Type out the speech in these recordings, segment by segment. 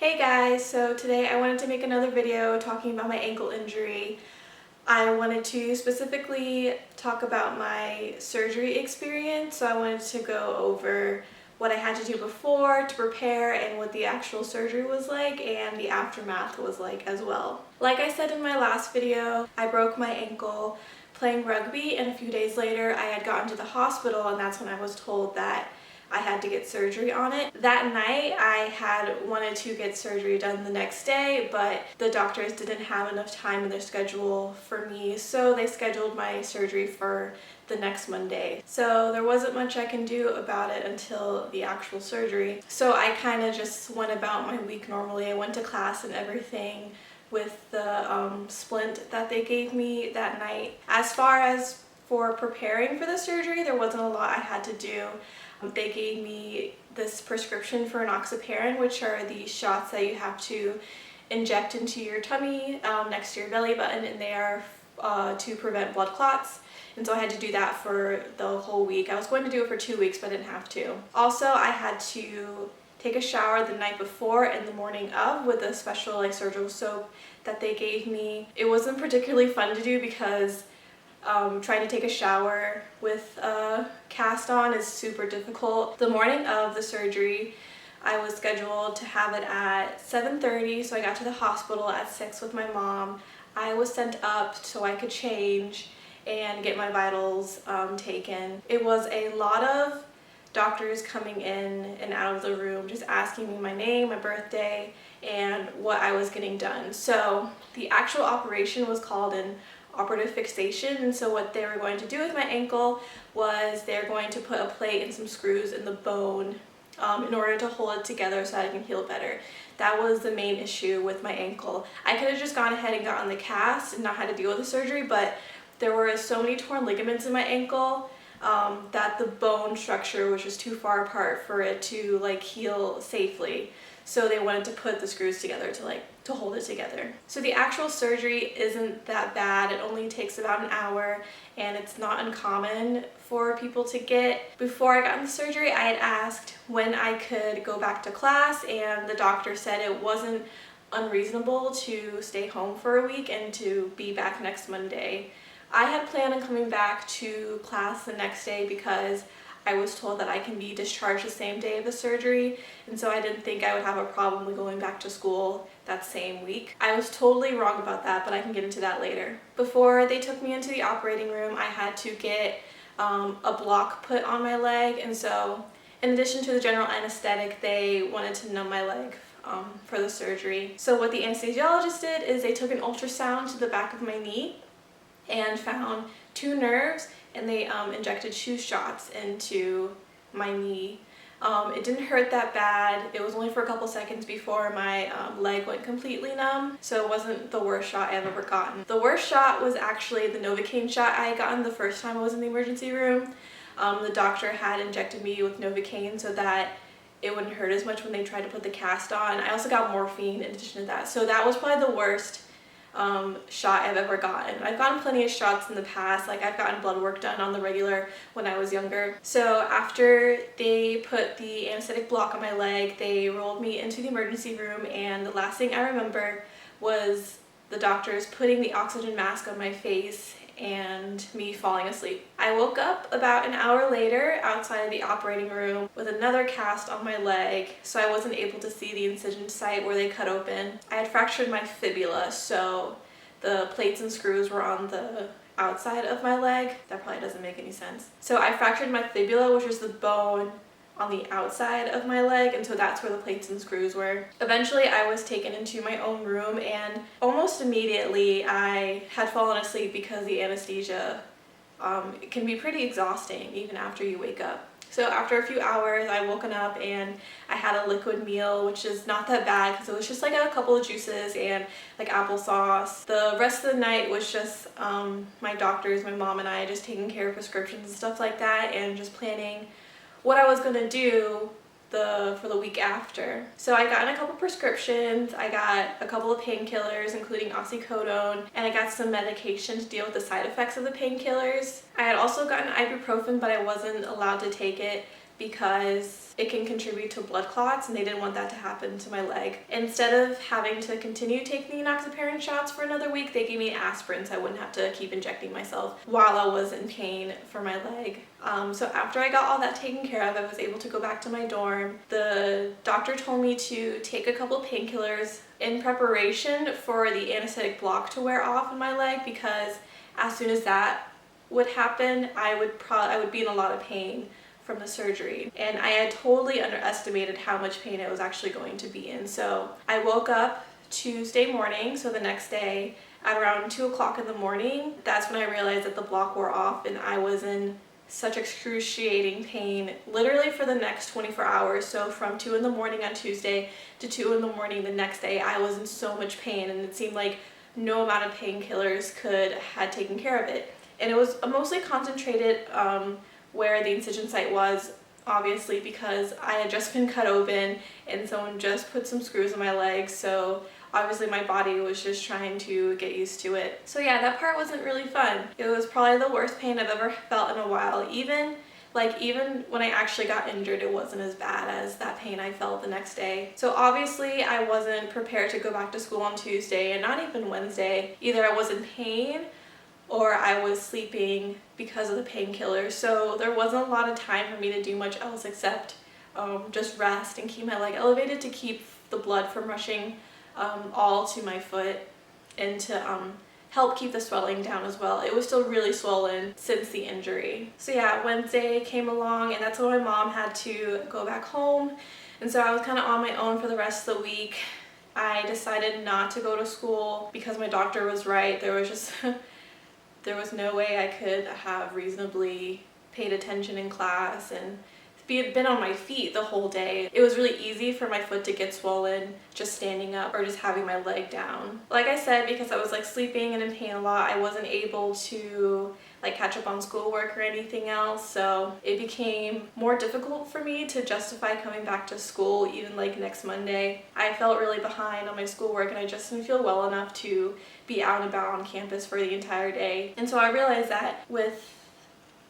Hey guys, so today I wanted to make another video talking about my ankle injury. I wanted to specifically talk about my surgery experience, so I wanted to go over what I had to do before to prepare and what the actual surgery was like and the aftermath was like as well. Like I said in my last video, I broke my ankle playing rugby, and a few days later I had gotten to the hospital, and that's when I was told that I had to get surgery on it. That night I had wanted to get surgery done the next day, but the doctors didn't have enough time in their schedule for me, so they scheduled my surgery for the next Monday. So there wasn't much I can do about it until the actual surgery. So I kind of just went about my week normally. I went to class and everything with the splint that they gave me that night. As far as for preparing for the surgery, there wasn't a lot I had to do. They gave me this prescription for enoxaparin, which are the shots that you have to inject into your tummy next to your belly button, and they are to prevent blood clots. And so I had to do that for the whole week. I was going to do it for 2 weeks, but I didn't have to. Also, I had to take a shower the night before and the morning of with a special surgical soap that they gave me. It wasn't particularly fun to do because trying to take a shower with a cast on is super difficult. The morning of the surgery, I was scheduled to have it at 7:30, so I got to the hospital at 6 with my mom. I was sent up so I could change and get my vitals taken. It was a lot of doctors coming in and out of the room just asking me my name, my birthday, and what I was getting done. So the actual operation was called an operative fixation, and so what they were going to do with my ankle was they're going to put a plate and some screws in the bone in order to hold it together so that it can heal better. That was the main issue with my ankle. I could have just gone ahead and gotten the cast and not had to deal with the surgery, but there were so many torn ligaments in my ankle that the bone structure was just too far apart for it to heal safely. So they wanted to put the screws together to hold it together. So the actual surgery isn't that bad. It only takes about an hour, and it's not uncommon for people to get. Before I got in the surgery, I had asked when I could go back to class, and the doctor said it wasn't unreasonable to stay home for a week and to be back next Monday. I had planned on coming back to class the next day because I was told that I can be discharged the same day of the surgery, and so I didn't think I would have a problem with going back to school that same week. I was totally wrong about that, but I can get into that later. Before they took me into the operating room, I had to get a block put on my leg, and so in addition to the general anesthetic, they wanted to numb my leg for the surgery. So what the anesthesiologist did is they took an ultrasound to the back of my knee and found 2 nerves, and they injected 2 shots into my knee. It didn't hurt that bad. It was only for a couple seconds before my leg went completely numb, so it wasn't the worst shot I've ever gotten. The worst shot was actually the Novocaine shot I had gotten the first time I was in the emergency room. The doctor had injected me with Novocaine so that it wouldn't hurt as much when they tried to put the cast on. I also got morphine in addition to that, so that was probably the worst shot I've ever gotten. I've gotten plenty of shots in the past, I've gotten blood work done on the regular when I was younger. So after they put the anesthetic block on my leg, they rolled me into the emergency room, and the last thing I remember was the doctors putting the oxygen mask on my face and me falling asleep. I woke up about an hour later outside of the operating room with another cast on my leg, so I wasn't able to see the incision site where they cut open. I had fractured my fibula, so the plates and screws were on the outside of my leg. That probably doesn't make any sense. So I fractured my fibula, which is the bone on the outside of my leg, and so that's where the plates and screws were. Eventually I was taken into my own room, and almost immediately I had fallen asleep because the anesthesia can be pretty exhausting even after you wake up. So after a few hours I woken up and I had a liquid meal, which is not that bad because it was just a couple of juices and applesauce. The rest of the night was just my doctors, my mom and I just taking care of prescriptions and stuff like that, and just planning what I was gonna do for the week after. So I got a couple prescriptions, I got a couple of painkillers including oxycodone, and I got some medication to deal with the side effects of the painkillers. I had also gotten ibuprofen, but I wasn't allowed to take it because it can contribute to blood clots, and they didn't want that to happen to my leg. Instead of having to continue taking the enoxaparin shots for another week, they gave me aspirin so I wouldn't have to keep injecting myself while I was in pain for my leg. So after I got all that taken care of, I was able to go back to my dorm. The doctor told me to take a couple painkillers in preparation for the anesthetic block to wear off in my leg, because as soon as that would happen, I would be in a lot of pain from the surgery, and I had totally underestimated how much pain I was actually going to be in. So I woke up Tuesday morning, so the next day, at around 2 o'clock in the morning. That's when I realized that the block wore off, and I was in such excruciating pain literally for the next 24 hours. So from 2 in the morning on Tuesday to 2 in the morning the next day, I was in so much pain, and it seemed like no amount of painkillers had taken care of it. And it was mostly concentrated where the incision site was, obviously, because I had just been cut open and someone just put some screws in my leg, so obviously my body was just trying to get used to it. So yeah, that part wasn't really fun. It was probably the worst pain I've ever felt in a while. Even when I actually got injured, it wasn't as bad as that pain I felt the next day. So obviously I wasn't prepared to go back to school on Tuesday, and not even Wednesday. Either I was in pain or I was sleeping because of the painkillers. So there wasn't a lot of time for me to do much else except just rest and keep my leg elevated to keep the blood from rushing all to my foot, and to help keep the swelling down as well. It was still really swollen since the injury. So yeah, Wednesday came along, and that's when my mom had to go back home, and so I was kind of on my own for the rest of the week. I decided not to go to school because my doctor was right. There was just there was no way I could have reasonably paid attention in class and been on my feet the whole day. It was really easy for my foot to get swollen just standing up or just having my leg down. Like I said, because I was sleeping and in pain a lot, I wasn't able to catch up on schoolwork or anything else, so it became more difficult for me to justify coming back to school even next Monday. I felt really behind on my schoolwork, and I just didn't feel well enough to be out and about on campus for the entire day. And so I realized that with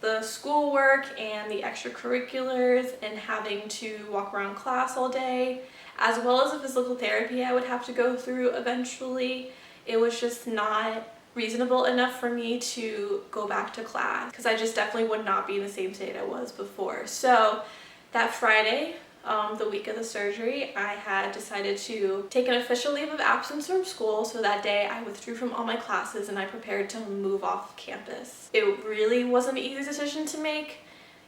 the schoolwork and the extracurriculars and having to walk around class all day, as well as the physical therapy I would have to go through eventually, it was just not reasonable enough for me to go back to class, because I just definitely would not be in the same state I was before. So that Friday, the week of the surgery, I had decided to take an official leave of absence from school. So that day I withdrew from all my classes and I prepared to move off campus. It really wasn't an easy decision to make.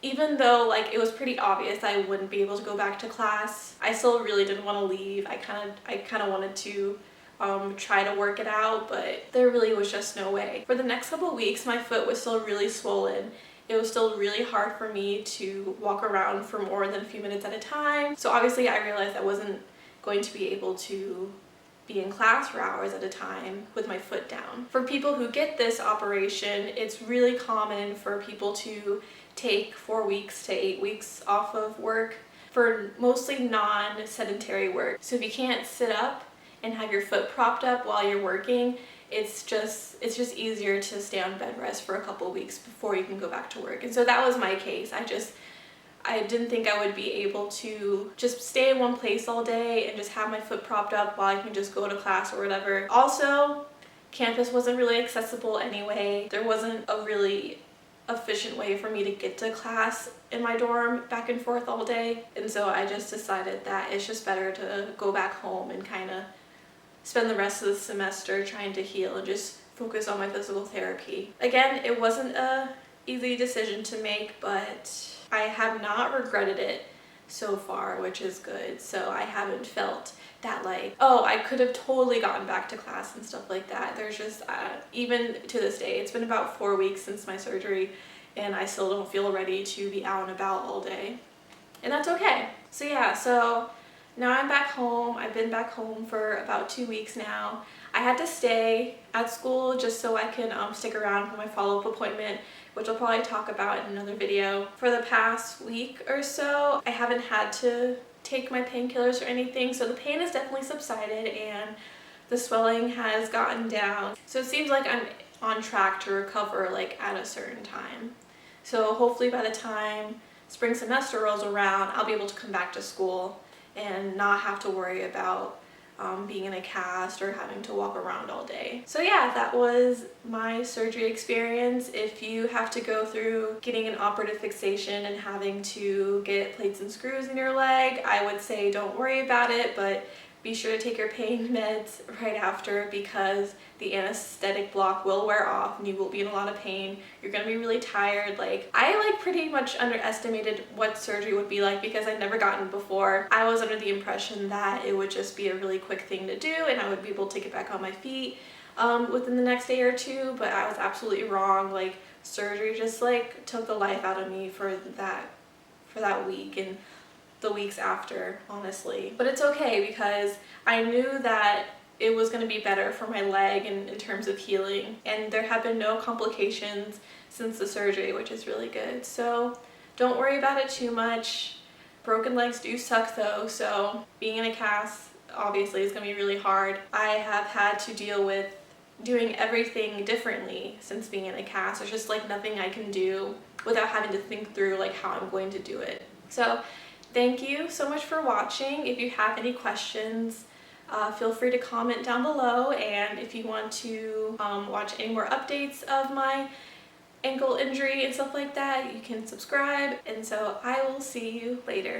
Even though it was pretty obvious I wouldn't be able to go back to class, I still really didn't want to leave. I kind of wanted to try to work it out, but there really was just no way. For the next couple of weeks, my foot was still really swollen. It was still really hard for me to walk around for more than a few minutes at a time. So obviously I realized I wasn't going to be able to be in class for hours at a time with my foot down. For people who get this operation, it's really common for people to take 4 weeks to 8 weeks off of work for mostly non-sedentary work. So if you can't sit up and have your foot propped up while you're working, it's just easier to stay on bed rest for a couple of weeks before you can go back to work. And so that was my case. I didn't think I would be able to just stay in one place all day and just have my foot propped up while I can just go to class or whatever. Also, campus wasn't really accessible anyway. There wasn't a really efficient way for me to get to class in my dorm back and forth all day. And so I just decided that it's just better to go back home and kind of spend the rest of the semester trying to heal and just focus on my physical therapy. Again, it wasn't an easy decision to make, but I have not regretted it so far, which is good. So I haven't felt that oh, I could have totally gotten back to class and stuff like that. There's just, even to this day, it's been about 4 weeks since my surgery, and I still don't feel ready to be out and about all day. And that's okay. So yeah, so now I'm back home. I've been back home for about 2 weeks now. I had to stay at school just so I can stick around for my follow-up appointment, which I'll probably talk about in another video. For the past week or so, I haven't had to take my painkillers or anything, so the pain has definitely subsided and the swelling has gotten down. So it seems like I'm on track to recover at a certain time. So hopefully by the time spring semester rolls around, I'll be able to come back to school and not have to worry about being in a cast or having to walk around all day. So yeah, that was my surgery experience. If you have to go through getting an operative fixation and having to get plates and screws in your leg, I would say don't worry about it, but be sure to take your pain meds right after, because the anesthetic block will wear off and you will be in a lot of pain. You're gonna be really tired. I pretty much underestimated what surgery would be like because I'd never gotten it before. I was under the impression that it would just be a really quick thing to do and I would be able to get back on my feet within the next day or two, but I was absolutely wrong. Surgery just took the life out of me for that week and the weeks after, honestly. But it's okay because I knew that it was going to be better for my leg in terms of healing, and there have been no complications since the surgery, which is really good. So don't worry about it too much. Broken legs do suck though, so being in a cast obviously is going to be really hard. I have had to deal with doing everything differently since being in a cast. There's just nothing I can do without having to think through how I'm going to do it. So thank you so much for watching. If you have any questions, feel free to comment down below, and if you want to watch any more updates of my ankle injury and stuff like that, you can subscribe, and so I will see you later.